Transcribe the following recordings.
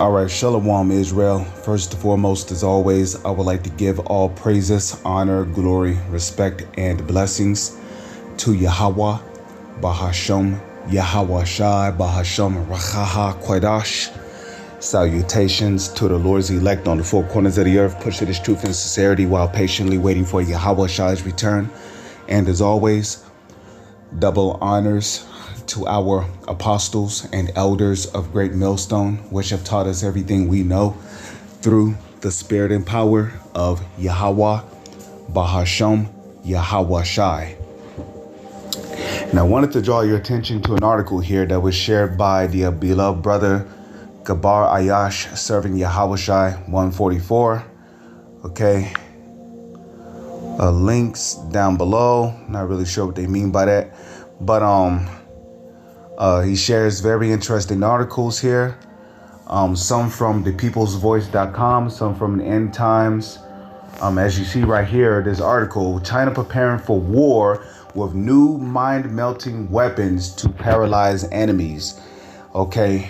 All right, Shalom Israel. First and foremost, as always, I would like to give all praises, honor, glory, respect, and blessings to Yahweh, Bahasham, Yahweh Shai, Bahasham, Rachaha, Kwadash. Salutations to the Lord's elect on the four corners of the earth, pushing His truth and sincerity while patiently waiting for Yahweh Shai's return. And as always, double honors to our apostles and elders of Great Millstone, which have taught us everything we know through the spirit and power of Yahweh, Bahasham, Yahweh Shai. And I wanted to draw your attention to an article here that was shared by the beloved brother Gabar Ayash, serving Yahweh Shai 144. Okay. Links down below. Not really sure what they mean by that. But he shares very interesting articles here. Some from thepeoplesvoice.com, some from the End Times. As you see right here, this article, China preparing for war with new mind-melting weapons to paralyze enemies. Okay.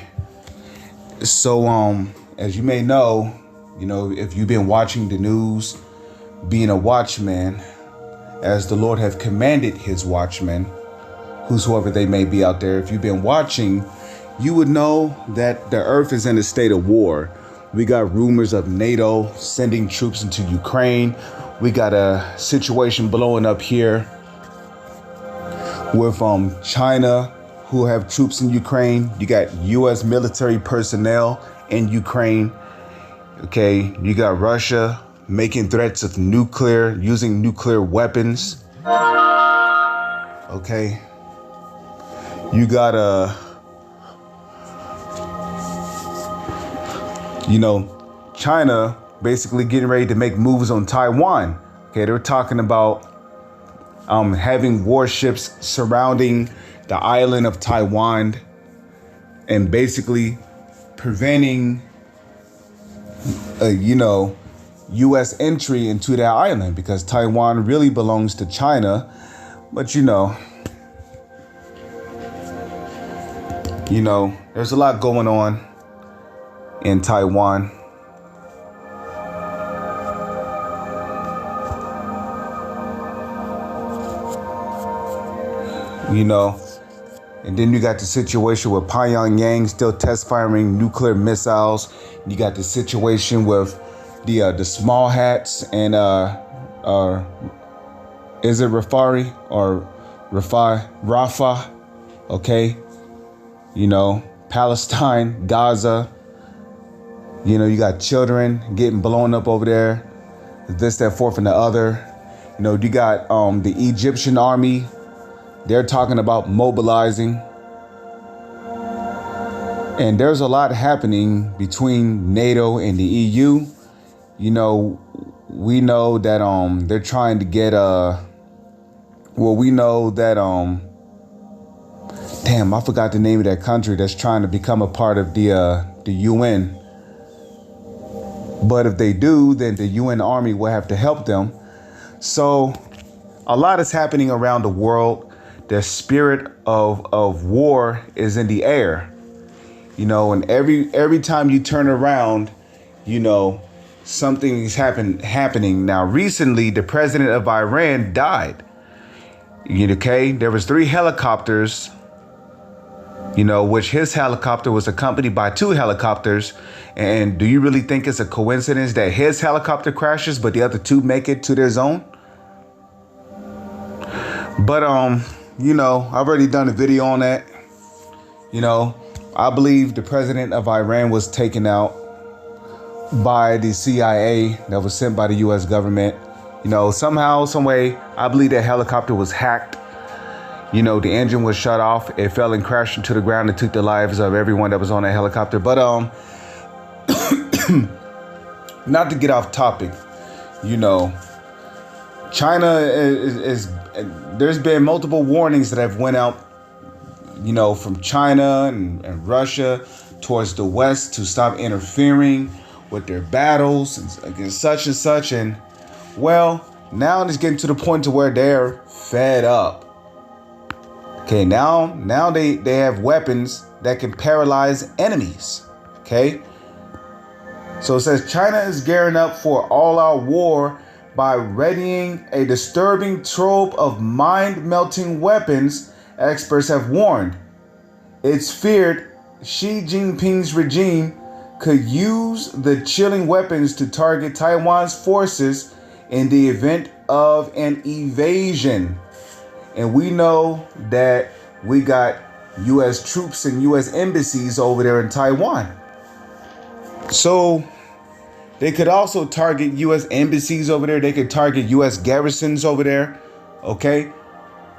So, as you may know, if you've been watching the news, being a watchman, as the Lord have commanded His watchmen, whosoever they may be out there, if you've been watching, you would know that the earth is in a state of war. We got rumors of NATO sending troops into Ukraine. We got a situation blowing up here with China, who have troops in Ukraine. You got U.S. military personnel in Ukraine. Okay, you got Russia making threats of using nuclear weapons. Okay. You got China basically getting ready to make moves on Taiwan. Okay, they're talking about having warships surrounding the island of Taiwan and basically preventing U.S. entry into that island, because Taiwan really belongs to China. But there's a lot going on in Taiwan. And then you got the situation with Pyongyang still test firing nuclear missiles. You got the situation with the small hats and is it Rafah or Rafah? Okay. Palestine, Gaza. You got children getting blown up over there. This, that, fourth, and the other. You got the Egyptian army. They're talking about mobilizing. And there's a lot happening between NATO and the EU. We know that they're trying to get we know that I forgot the name of that country that's trying to become a part of the UN. But if they do, then the UN army will have to help them. So a lot is happening around the world. The spirit of war is in the air. And every time you turn around, something is happening. Now, recently, the president of Iran died. Okay, there was 3 helicopters, which his helicopter was accompanied by 2 helicopters. And do you really think it's a coincidence that his helicopter crashes, but the other 2 make it to their zone? But, I've already done a video on that. I believe the president of Iran was taken out by the CIA that was sent by the U.S. government. Somehow, some way, I believe that helicopter was hacked. The engine was shut off. It fell and crashed into the ground and took the lives of everyone that was on that helicopter. But not to get off topic, China is there's been multiple warnings that have went out, from China and Russia towards the West to stop interfering with their battles against such and such. And well, now it's getting to the point to where they're fed up. Okay, now they have weapons that can paralyze enemies. Okay, So it says China is gearing up for all-out war by readying a disturbing trove of mind-melting weapons, experts have warned. It's feared Xi Jinping's regime could use the chilling weapons to target Taiwan's forces in the event of an invasion. And we know that we got U.S. troops and U.S. embassies over there in Taiwan. So they could also target U.S. embassies over there. They could target U.S. garrisons over there. Okay?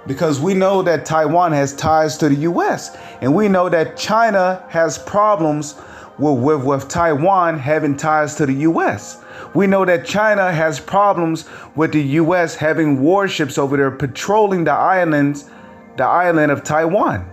Because we know that Taiwan has ties to the U.S. And we know that China has problems with Taiwan having ties to the U.S. We know that China has problems with the U.S. having warships over there patrolling the island of Taiwan.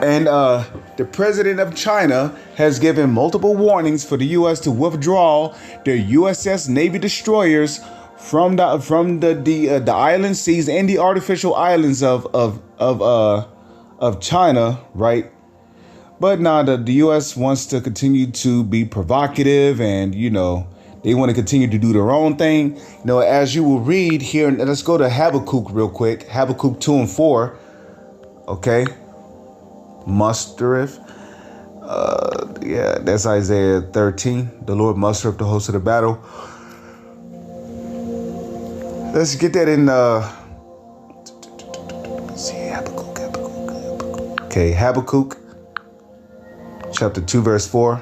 And the president of China has given multiple warnings for the U.S. to withdraw their USS Navy destroyers from the island seas and the artificial islands of China, right? But now the U.S. wants to continue to be provocative, and they want to continue to do their own thing. As you will read here, and let's go to Habakkuk real quick. Habakkuk 2 and 4. Okay. Mustereth. That's Isaiah 13. The Lord mustereth the host of the battle. Let's get that in. Let's see, Habakkuk. Okay, Habakkuk, chapter 2, verse 4.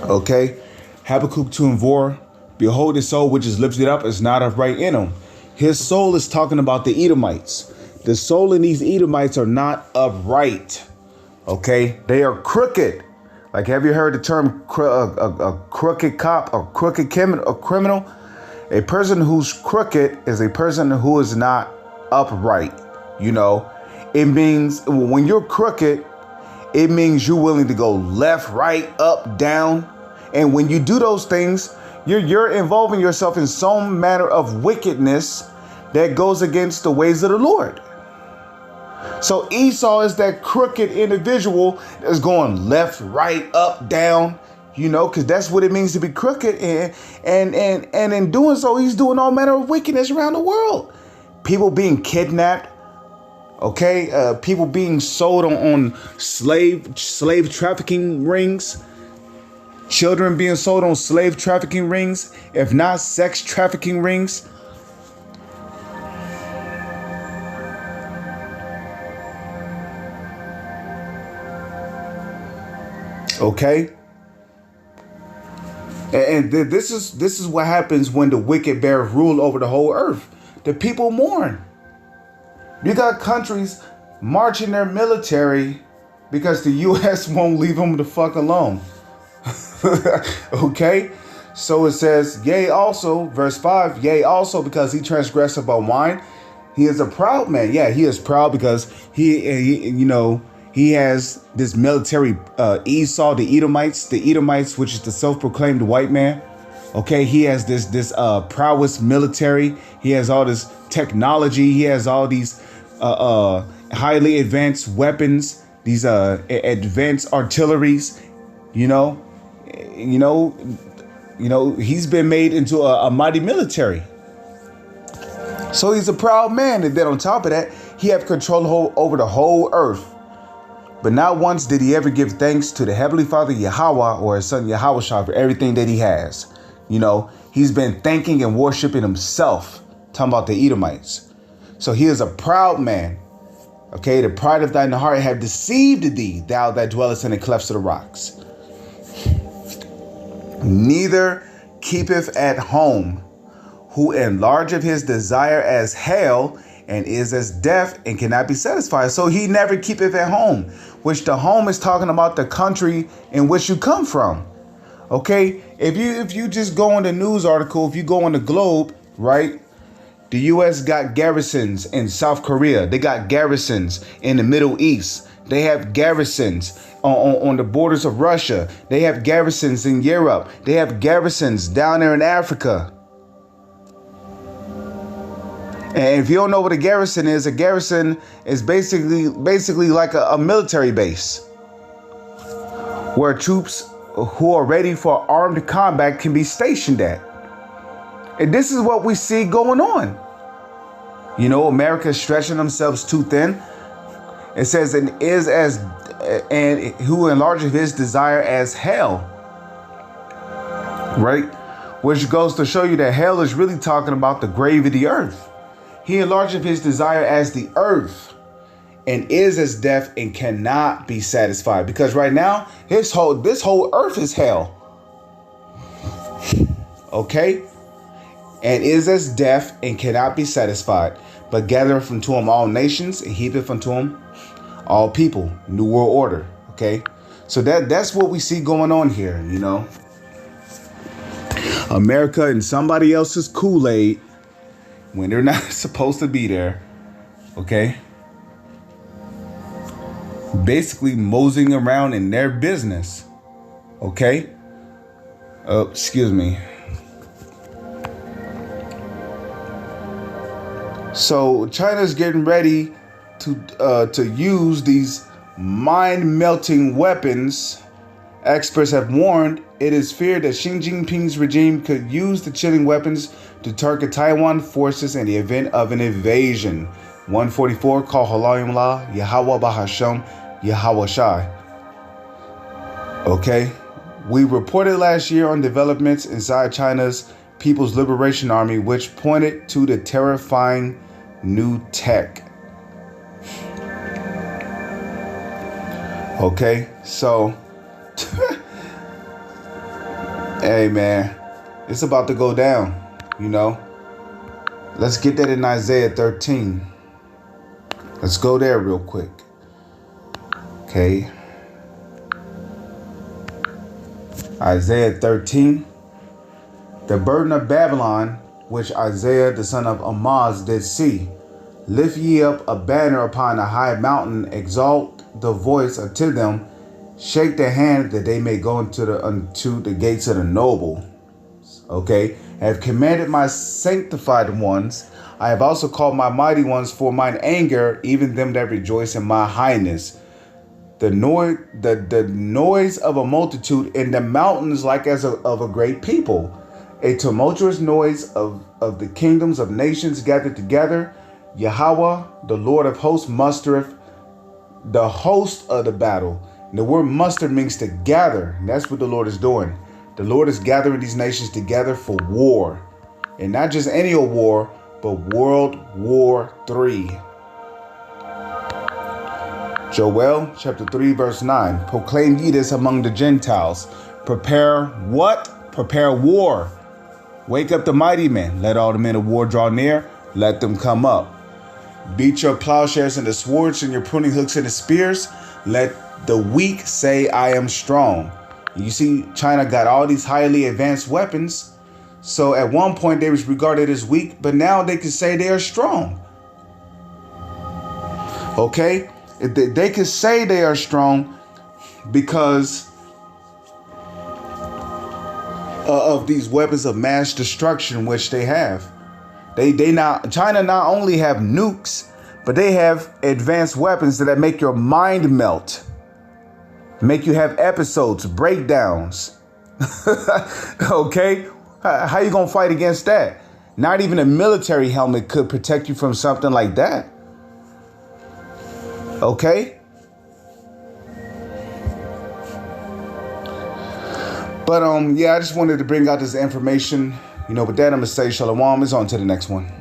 Okay, Habakkuk 2 and 4. Behold, his soul which is lifted up is not upright in him. His soul is talking about the Edomites. The soul in these Edomites are not upright. Okay, they are crooked. Like, have you heard the term a crooked cop, a crooked criminal? A person who's crooked is a person who is not upright. It means when you're crooked, it means you're willing to go left, right, up, down. And when you do those things, you're involving yourself in some manner of wickedness that goes against the ways of the Lord. So Esau is that crooked individual that's going left, right, up, down, because that's what it means to be crooked. And in doing so, he's doing all manner of wickedness around the world. People being kidnapped. Okay. People being sold on slave trafficking rings. Children being sold on slave trafficking rings, if not sex trafficking rings. Okay. And this is what happens when the wicked bear rule over the whole earth. The people mourn. You got countries marching their military because the U.S. won't leave them the fuck alone. Okay. So it says, yea, also, verse 5, yea, also, because he transgressed about wine. He is a proud man. Yeah, he is proud because he has this military, Esau, the Edomites, which is the self-proclaimed white man. Okay, he has this prowess military. He has all this technology. He has all these highly advanced weapons, these advanced artilleries. He's been made into a mighty military. So he's a proud man, and then on top of that, he have control over the whole earth. But not once did he ever give thanks to the Heavenly Father Yahweh or his son Yahushua for everything that he has. He's been thanking and worshiping himself, talking about the Edomites. So he is a proud man. Okay, the pride of thine heart have deceived thee, thou that dwellest in the clefts of the rocks. Neither keepeth at home, who enlargeth his desire as hell, and is as deaf and cannot be satisfied. So he never keepeth at home, which the home is talking about the country in which you come from. Okay, if you just go on the news article, if you go on the globe, right? The U.S. got garrisons in South Korea. They got garrisons in the Middle East. They have garrisons on the borders of Russia. They have garrisons in Europe. They have garrisons down there in Africa. And if you don't know what a garrison is basically like a military base. where troops who are ready for armed combat can be stationed at. And this is what we see going on. You know, America is stretching themselves too thin. It says, and who enlarges his desire as hell. Right? Which goes to show you that hell is really talking about the grave of the earth. He enlarges his desire as the earth, and is as death and cannot be satisfied. Because right now, this whole earth is hell. Okay? And is as deaf and cannot be satisfied, but gathereth unto him all nations and heapeth unto him all people. New world order. Okay? So that's what we see going on here, you know. America and somebody else's Kool-Aid when they're not supposed to be there. Okay? Basically moseying around in their business. Okay? Excuse me. So China's getting ready to use these mind-melting weapons. Experts have warned it is feared that Xi Jinping's regime could use the chilling weapons to target Taiwan forces in the event of an invasion. 144 call Halayim La Yahweh Bahasham Yahweh Shai. Okay, we reported last year on developments inside China's People's Liberation Army, which pointed to the terrifying new tech. Okay, so hey man, it's about to go down, you know. Let's get that in Isaiah 13. Let's go there real quick. Okay. Isaiah 13. The burden of Babylon, which Isaiah the son of Amoz did see. Lift ye up a banner upon a high mountain, exalt the voice unto them, shake their hand that they may go unto the gates of the noble. Okay, I have commanded my sanctified ones. I have also called my mighty ones for mine anger, even them that rejoice in my highness. The noise of a multitude in the mountains, like as of a great people. A tumultuous noise of the kingdoms of nations gathered together. Yahweh, the Lord of hosts, mustereth the host of the battle. And the word muster means to gather. And that's what the Lord is doing. The Lord is gathering these nations together for war. And not just any old war, but World War III. Joel chapter 3 verse 9. Proclaim ye this among the Gentiles. Prepare what? Prepare war. Wake up the mighty men. Let all the men of war draw near. Let them come up. Beat your plowshares into swords and your pruning hooks into spears. Let the weak say, I am strong. You see, China got all these highly advanced weapons. So at one point they was regarded as weak, but now they can say they are strong. Okay? They can say they are strong because of these weapons of mass destruction which they have. China not only have nukes, but they have advanced weapons that make your mind melt, make you have episodes, breakdowns. Okay, how you gonna fight against that? Not even a military helmet could protect you from something like that. Okay. But yeah, I just wanted to bring out this information. You know, with that, I'm gonna say shalom. It's on to the next one.